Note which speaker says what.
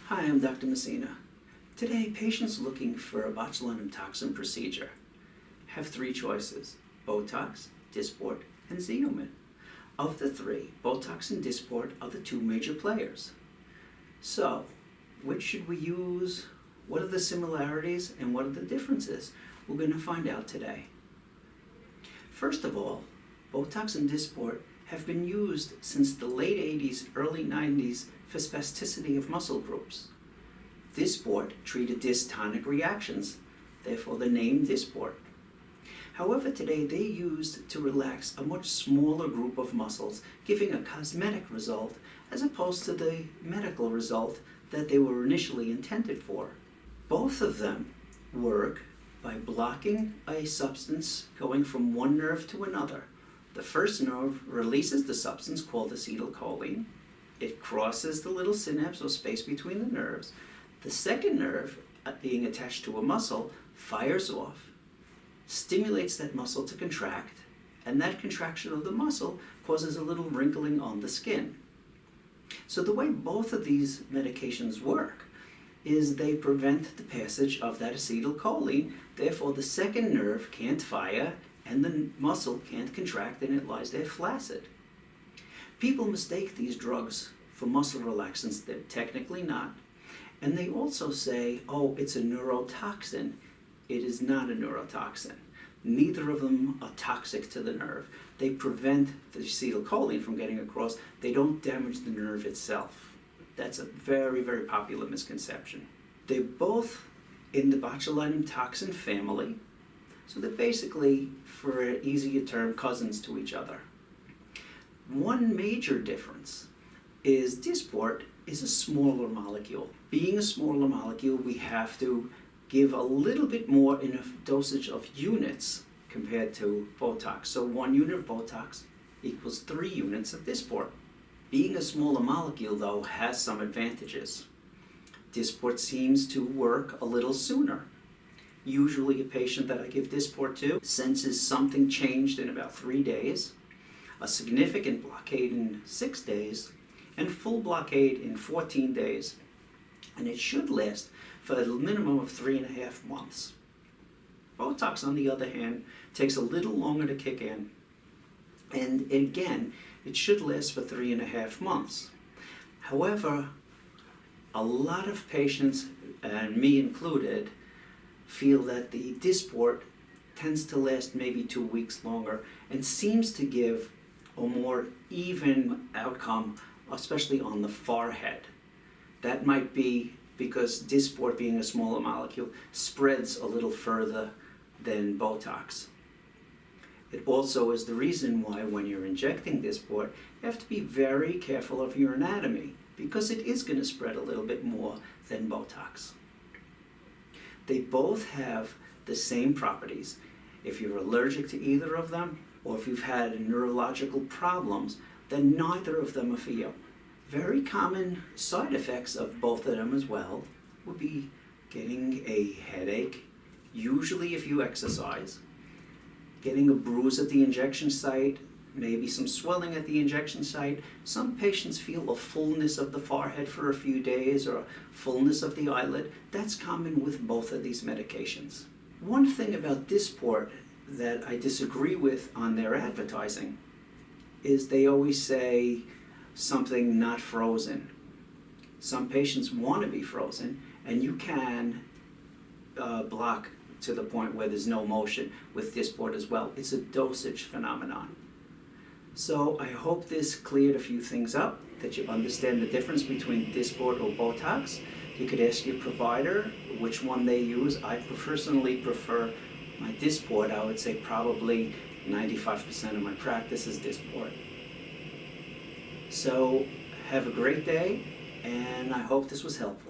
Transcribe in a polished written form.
Speaker 1: Hi, I'm Dr. Messina. Today, patients looking for a botulinum toxin procedure have three choices: Botox, Dysport, and Xeomin. Of the three, Botox and Dysport are the two major players. So, which should we use? What are the similarities and what are the differences? We're going to find out today. First of all, Botox and Dysport have been used since the late 80s, early 90s for spasticity of muscle groups. Dysport treated dystonic reactions, therefore the name Dysport. However, today they're used to relax a much smaller group of muscles, giving a cosmetic result as opposed to the medical result that they were initially intended for. Both of them work by blocking a substance going from one nerve to another. The first nerve releases the substance called acetylcholine. It crosses the little synapse or space between the nerves. The second nerve, being attached to a muscle, fires off, stimulates that muscle to contract, and that contraction of the muscle causes a little wrinkling on the skin. So the way both of these medications work is they prevent the passage of that acetylcholine, therefore the second nerve can't fire and the muscle can't contract and it lies there flaccid. People mistake these drugs for muscle relaxants. They're technically not. And they also say, oh, it's a neurotoxin. It is not a neurotoxin. Neither of them are toxic to the nerve. They prevent the acetylcholine from getting across. They don't damage the nerve itself. That's a very, very popular misconception. They're both in the botulinum toxin family. So they're basically, for an easier term, cousins to each other. One major difference is Dysport is a smaller molecule. Being a smaller molecule, we have to give a little bit more in a dosage of units compared to Botox. So 1 unit of Botox equals 3 units of Dysport. Being a smaller molecule, though, has some advantages. Dysport seems to work a little sooner. Usually a patient that I give Dysport to senses something changed in about 3 days, a significant blockade in 6 days, and full blockade in 14 days. And it should last for a minimum of 3.5 months. Botox, on the other hand, takes a little longer to kick in. And again, it should last for 3.5 months. However, a lot of patients, and me included, feel that the Dysport tends to last maybe 2 weeks longer and seems to give a more even outcome, especially on the forehead. That might be because Dysport, being a smaller molecule, spreads a little further than Botox. It also is the reason why when you're injecting Dysport, you have to be very careful of your anatomy because it is going to spread a little bit more than Botox. They both have the same properties. If you're allergic to either of them, or if you've had neurological problems, then neither of them are for you. Very common side effects of both of them as well would be getting a headache, usually if you exercise, getting a bruise at the injection site, maybe some swelling at the injection site. Some patients feel a fullness of the forehead for a few days or a fullness of the eyelid. That's common with both of these medications. One thing about Dysport that I disagree with on their advertising is they always say something not frozen. Some patients want to be frozen, and you can block to the point where there's no motion with Dysport as well. It's a dosage phenomenon. So I hope this cleared a few things up, that you understand the difference between Dysport or Botox. You could ask your provider which one they use. I personally prefer my Dysport. I would say probably 95% of my practice is Dysport. So have a great day, and I hope this was helpful.